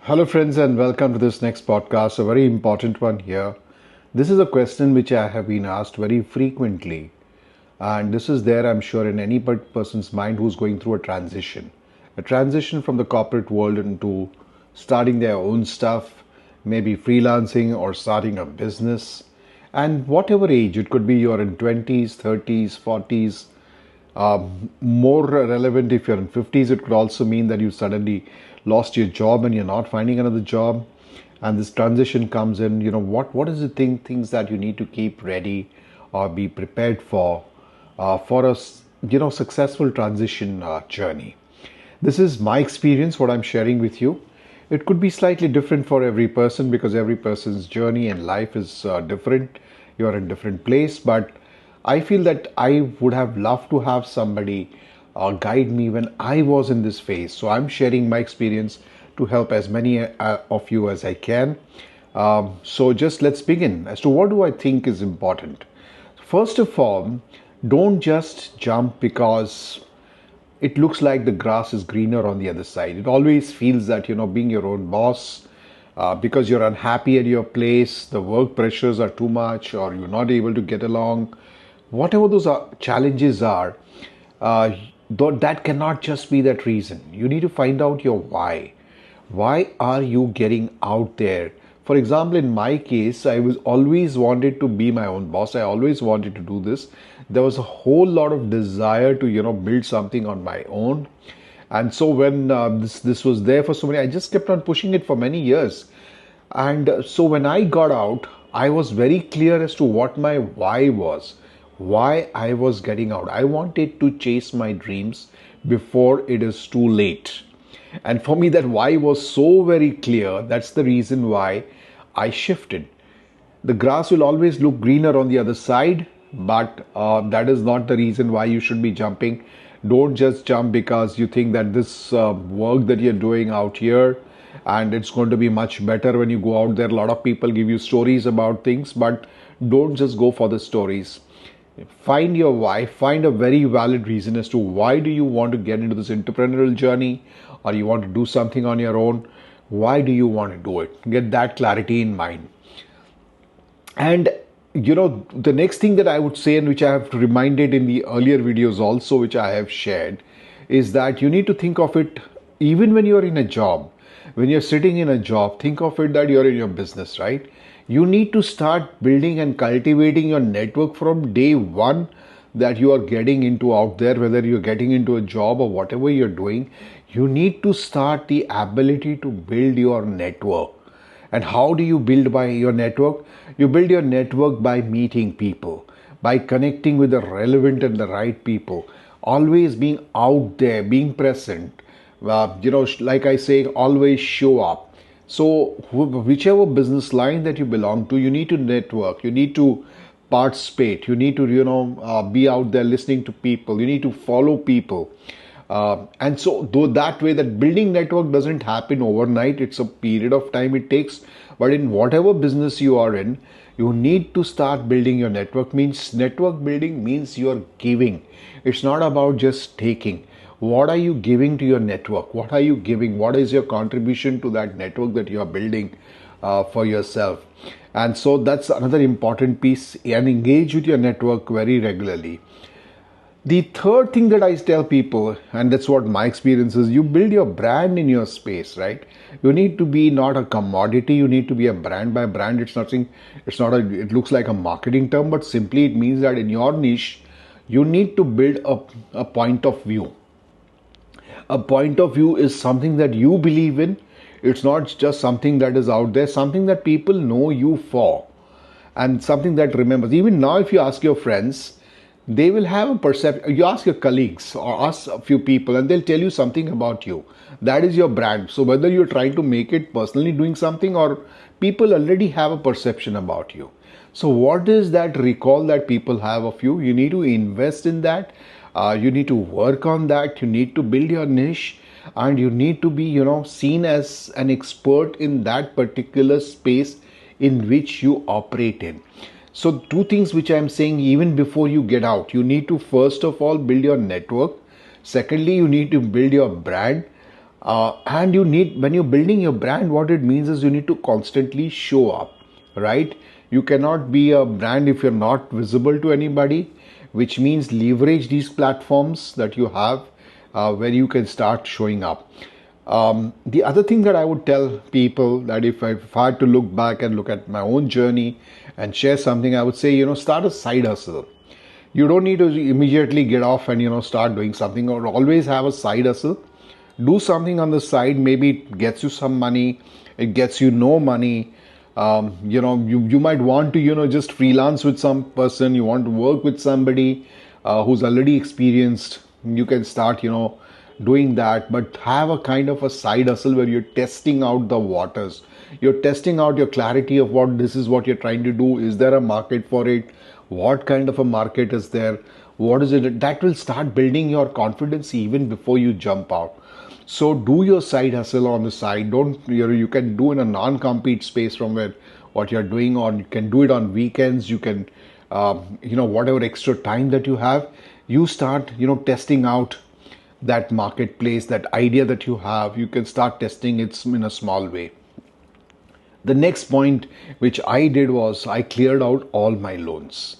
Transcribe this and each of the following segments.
Hello, friends, and welcome to this next podcast. A very important one here. This is a question which I have been asked very frequently, and this is there, I'm sure, in any person's mind who's going through a transition from the corporate world into starting their own stuff, maybe freelancing or starting a business. And whatever age, it could be you're in 20s, 30s, 40s, more relevant if you're in 50s. It could also mean that you suddenly lost your job and you're not finding another job, and this transition comes in. What is the things that you need to keep ready or be prepared for a successful transition journey. This is my experience, what I'm sharing with you. It could be slightly different for every person because every person's journey and life is different. You're in different place, but I feel that I would have loved to have somebody guide me when I was in this phase. So I'm sharing my experience to help as many of you as I can. So just let's begin as to what do I think is important. First of all, don't just jump because it looks like the grass is greener on the other side. It always feels that, being your own boss, because you're unhappy at your place, the work pressures are too much, or you're not able to get along, whatever those challenges are, that cannot just be that reason. You need to find out your why. Why are you getting out there? For example, in my case, I was always wanted to be my own boss. I always wanted to do this. There was a whole lot of desire to, build something on my own. And so when this was there for so many, I just kept on pushing it for many years. And so when I got out, I was very clear as to what my why was, why I was getting out. I wanted to chase my dreams before it is too late. And for me, that why was so very clear. That's the reason why I shifted. The grass will always look greener on the other side, but that is not the reason why you should be jumping. Don't just jump because you think that this work that you're doing out here and it's going to be much better when you go out there. A lot of people give you stories about things, but don't just go for the stories. Find your why, find a very valid reason as to why do you want to get into this entrepreneurial journey, or you want to do something on your own. Why do you want to do it? Get that clarity in mind. And the next thing that I would say, and which I have reminded in the earlier videos also, which I have shared, is that you need to think of it even when you're in a job. When you're sitting in a job, think of it that you're in your business, right? You need to start building and cultivating your network from day one that you are getting into out there, whether you're getting into a job or whatever you're doing. You need to start the ability to build your network. And how do you build by your network? You build your network by meeting people, by connecting with the relevant and the right people, always being out there, being present. Like I say, always show up. So whichever business line that you belong to, you need to network, you need to participate, you need to, be out there listening to people, you need to follow people. And so though that way, that building network doesn't happen overnight, it's a period of time it takes. But in whatever business you are in, you need to start building your network. Means network building means you're giving. It's not about just taking. What are you giving to your network? What are you giving? What is your contribution to that network that you are building for yourself? And so that's another important piece, and engage with your network very regularly. The third thing that I tell people, and that's what my experience is, you build your brand in your space, right? You need to be not a commodity, you need to be a brand. By brand, it looks like a marketing term, but simply it means that in your niche, you need to build a point of view. A point of view is something that you believe in. It's not just something that is out there, something that people know you for, and something that remembers. Even now, if you ask your friends, they will have a perception. You ask your colleagues or ask a few people and they'll tell you something about you. That is your brand. So whether you're trying to make it personally doing something, or people already have a perception about you. So what is that recall that people have of you? You need to invest in that. You need to work on that. You need to build your niche, and you need to be, seen as an expert in that particular space in which you operate in. So two things which I'm saying, even before you get out, you need to first of all build your network. Secondly, you need to build your brand. And you need, when you're building your brand, what it means is you need to constantly show up, right? You cannot be a brand if you're not visible to anybody, which means leverage these platforms that you have, where you can start showing up. The other thing that I would tell people, that if I had to look back and look at my own journey and share something, I would say, start a side hustle. You don't need to immediately get off and start doing something, or always have a side hustle. Do something on the side. Maybe it gets you some money, it gets you no money. You might want to just freelance with some person, you want to work with somebody who's already experienced. You can start doing that, but have a kind of a side hustle where you're testing out the waters. You're testing out your clarity of what this is, what you're trying to do. Is there a market for it? What kind of a market is there? What is it? That will start building your confidence even before you jump out. So do your side hustle on the side. Don't you can do in a non-compete space from where what you're doing, or you can do it on weekends. You can whatever extra time that you have, you start testing out that marketplace, that idea that you have. You can start testing it in a small way. The next point which I did was I cleared out all my loans.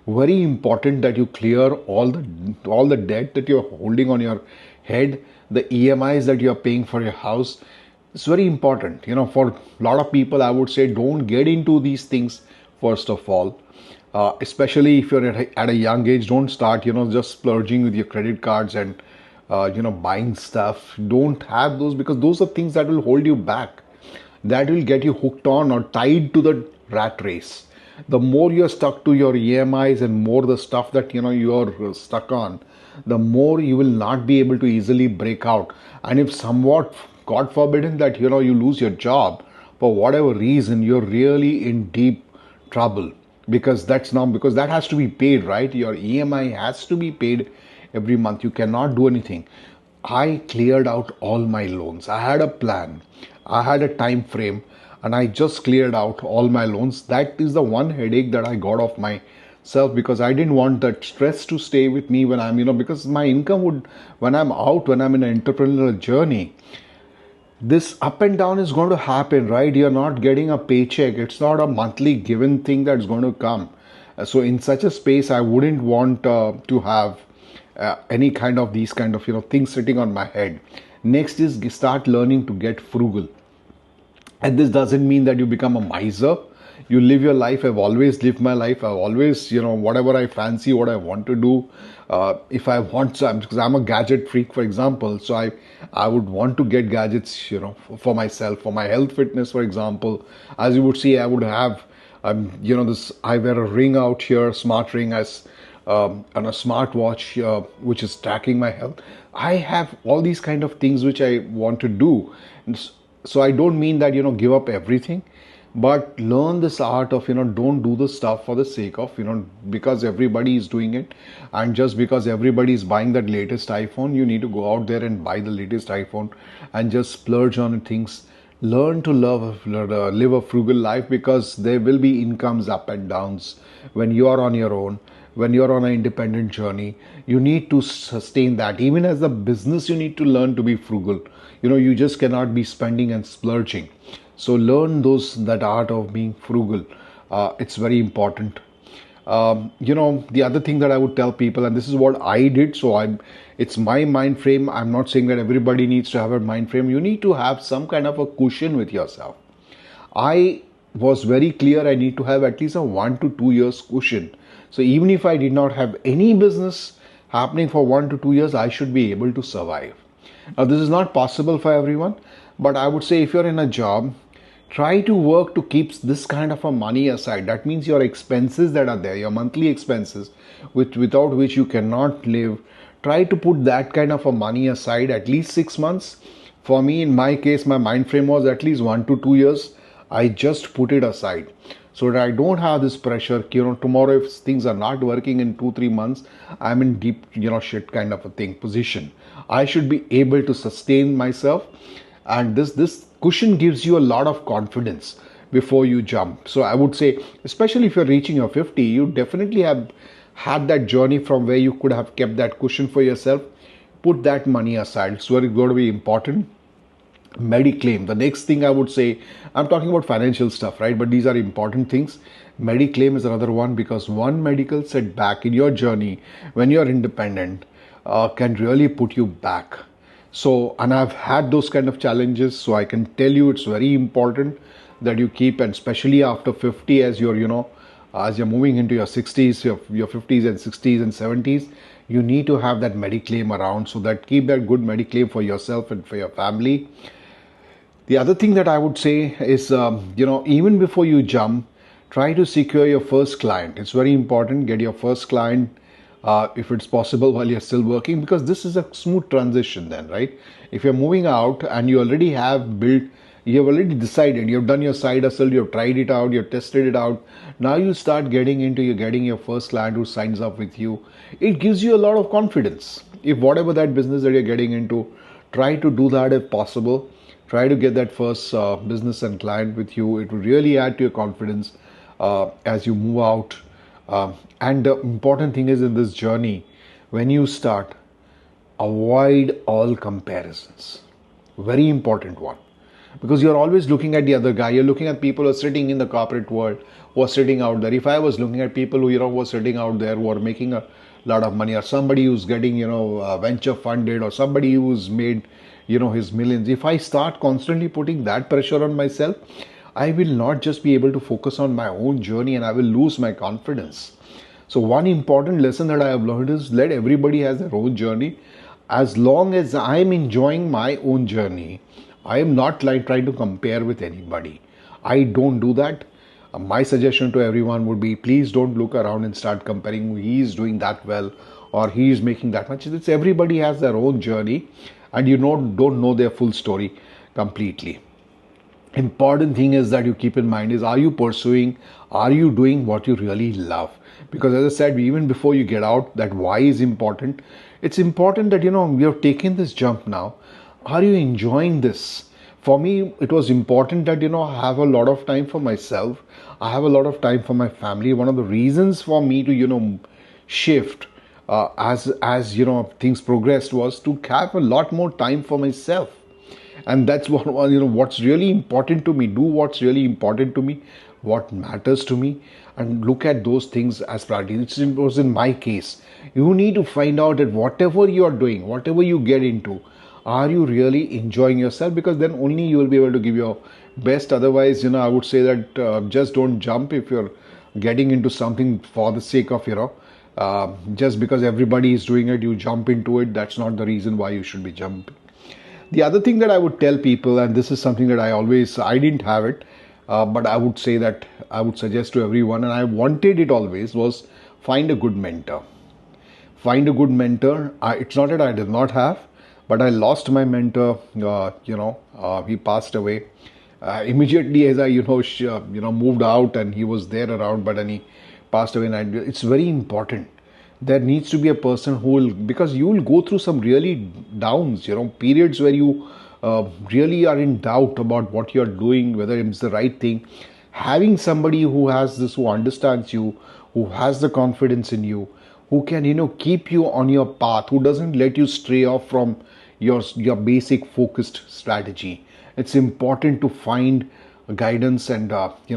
Very important that you clear all the debt that you're holding on your head, the EMIs that you're paying for your house. It's very important. For a lot of people, I would say don't get into these things first of all. Especially if you're at a young age, don't start just splurging with your credit cards and buying stuff. Don't have those, because those are things that will hold you back, that will get you hooked on or tied to the rat race. The more you're stuck to your EMIs and more the stuff that you're stuck on, the more you will not be able to easily break out. And if somewhat, God forbidden, that you lose your job for whatever reason, you're really in deep trouble, because because that has to be paid, right? Your EMI has to be paid every month. You cannot do anything. I cleared out all my loans. I had a plan, I had a time frame, and I just cleared out all my loans. That is the one headache that I got off myself, because I didn't want that stress to stay with me when I'm, because my income would, when I'm out, when I'm in an entrepreneurial journey, this up and down is going to happen, right? You're not getting a paycheck. It's not a monthly given thing that's going to come. So in such a space, I wouldn't want to have any kind of these kind of things sitting on my head. Next is start learning to get frugal. And this doesn't mean that you become a miser. You live your life. I've always lived my life. I've always, whatever I fancy, what I want to do. If I want, because I'm a gadget freak, for example, so I would want to get gadgets, for myself, for my health, fitness, for example. As you would see, I would have, this. I wear a ring out here, smart ring, as and a smartwatch which is tracking my health. I have all these kind of things which I want to do. So I don't mean that give up everything, but learn this art of don't do the stuff for the sake of because everybody is doing it, and just because everybody is buying that latest iPhone, you need to go out there and buy the latest iPhone and just splurge on things. Learn to live a frugal life, because there will be incomes up and downs when you are on your own. When you're on an independent journey, you need to sustain that. Even as a business, you need to learn to be frugal. You just cannot be spending and splurging. So learn that art of being frugal. It's very important. The other thing that I would tell people, and this is what I did, so it's my mind frame. I'm not saying that everybody needs to have a mind frame. You need to have some kind of a cushion with yourself. I was very clear I need to have at least a 1 to 2 years cushion. So even if I did not have any business happening for 1 to 2 years, I should be able to survive. Now, this is not possible for everyone, but I would say if you're in a job, try to work to keep this kind of a money aside. That means your expenses that are there, your monthly expenses, without which you cannot live. Try to put that kind of a money aside at least 6 months. For me, in my case, my mind frame was at least 1 to 2 years. I just put it aside, so that I don't have this pressure. Tomorrow if things are not working in 2-3 months, I'm in deep shit kind of a thing position. I should be able to sustain myself, and this cushion gives you a lot of confidence before you jump. So I would say, especially if you're reaching your 50, you definitely have had that journey from where you could have kept that cushion for yourself. Put that money aside. It's very going to be important. Mediclaim. The next thing I would say, I'm talking about financial stuff, right? But these are important things. Mediclaim is another one, because one medical setback in your journey when you're independent can really put you back. So, and I've had those kind of challenges, so I can tell you it's very important that you keep, and especially after 50, as you're, as you're moving into your 60s, your 50s and 60s and 70s, you need to have that mediclaim around, so that keep that good mediclaim for yourself and for your family. The other thing that I would say is, even before you jump, try to secure your first client. It's very important. Get your first client, if it's possible, while you're still working, because this is a smooth transition then, right? If you're moving out and you already have built, you have already decided, you've done your side hustle, you've tried it out, you've tested it out. Now you start getting into you getting your first client who signs up with you. It gives you a lot of confidence. If whatever that business that you're getting into, try to do that if possible. Try to get that first business and client with you. It will really add to your confidence as you move out. And the important thing is, in this journey, when you start, avoid all comparisons. Very important one. Because you're always looking at the other guy. You're looking at people who are sitting in the corporate world, who are sitting out there. If I was looking at people who, who are sitting out there, who are making a lot of money, or somebody who's getting, venture funded, or somebody who's made, his millions. If I start constantly putting that pressure on myself, I will not just be able to focus on my own journey, and I will lose my confidence. So one important lesson that I have learned is, let everybody has their own journey. As long as I'm enjoying my own journey, I am not like trying to compare with anybody. I don't do that. My suggestion to everyone would be, please don't look around and start comparing. He is doing that well, or he is making that much. It's everybody has their own journey, and don't know their full story completely. Important thing is that you keep in mind is, are you doing what you really love? Because as I said, even before you get out, that why is important. It's important that you're taking this jump now. Are you enjoying this? For me, it was important that I have a lot of time for myself. I have a lot of time for my family. One of the reasons for me to shift as things progressed, was to have a lot more time for myself. And that's what what's really important to me. Do what's really important to me, what matters to me, and look at those things as priority. It was in my case. You need to find out that whatever you are doing, whatever you get into, are you really enjoying yourself? Because then only you will be able to give your best. Otherwise, I would say that just don't jump if you're getting into something for the sake of just because everybody is doing it, you jump into it. That's not the reason why you should be jumping. The other thing that I would tell people, and this is something that I didn't have it, but I would say that I would suggest to everyone, and I wanted it always, was find a good mentor. Find a good mentor. It's not that I did not have, but I lost my mentor. He passed away immediately as I moved out, and he was there around, but then he passed away. And it's very important. There needs to be a person who will, because you will go through some really downs, periods where you really are in doubt about what you're doing, whether it's the right thing. Having somebody who has this, who understands you, who has the confidence in you, who can keep you on your path, who doesn't let you stray off from your basic focused strategy. It's important to find guidance and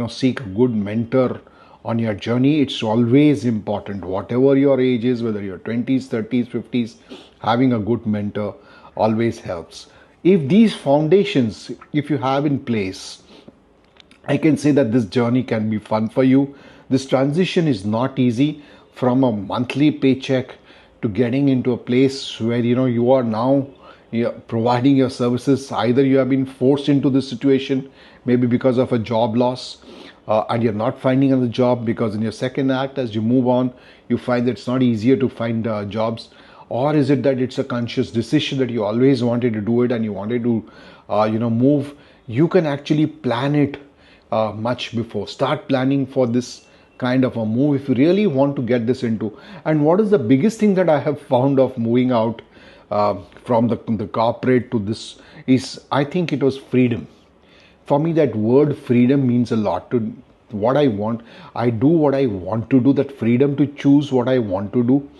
seek a good mentor on your journey. It's always important, whatever your age is, whether you're 20s, 30s, 50s, having a good mentor always helps. If these foundations, if you have in place, I can say that this journey can be fun for you. This transition is not easy, from a monthly paycheck to getting into a place where you are now providing your services. Either you have been forced into this situation, maybe because of a job loss, and you're not finding another job, because in your second act, as you move on, you find that it's not easier to find jobs. Or is it that it's a conscious decision that you always wanted to do it, and you wanted to move? You can actually plan it much before. Start planning for this kind of a move if you really want to get this into. And what is the biggest thing that I have found of moving out from the corporate to this is, I think it was freedom. For me, that word freedom means a lot. To what I want, I do what I want to do. That freedom to choose what I want to do,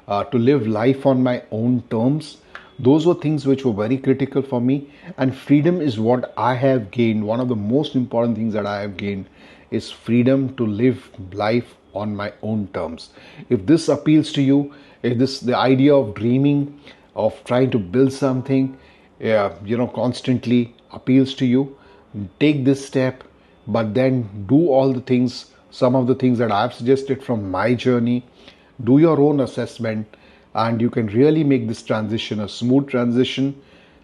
to live life on my own terms, Those were things which were very critical for me, and freedom is what I have gained. One of the most important things that I have gained is freedom to live life on my own terms. If this appeals to you, if this the idea of dreaming, of trying to build something, constantly appeals to you, take this step, but then do all the things, some of the things that I've suggested from my journey. Do your own assessment, and you can really make this transition a smooth transition.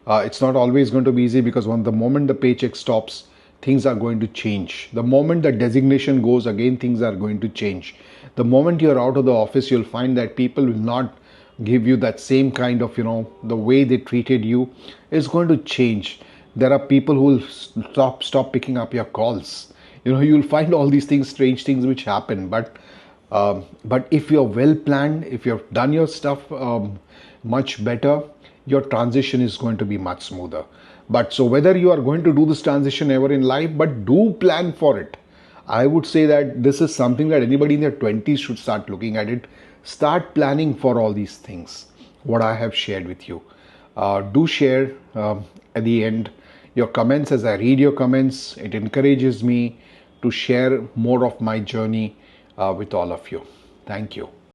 It's not always going to be easy, because the moment the paycheck stops, things are going to change. The moment the designation goes, again things are going to change. The moment you're out of the office, you'll find that people will not give you that same kind of, the way they treated you is going to change. There are people who will stop picking up your calls. You'll find all these things, strange things which happen. But if you're well planned, if you've done your stuff much better, your transition is going to be much smoother. But so whether you are going to do this transition ever in life, but do plan for it. I would say that this is something that anybody in their 20s should start looking at it. Start planning for all these things, what I have shared with you. Do share at the end your comments. As I read your comments, it encourages me to share more of my journey with all of you. Thank you.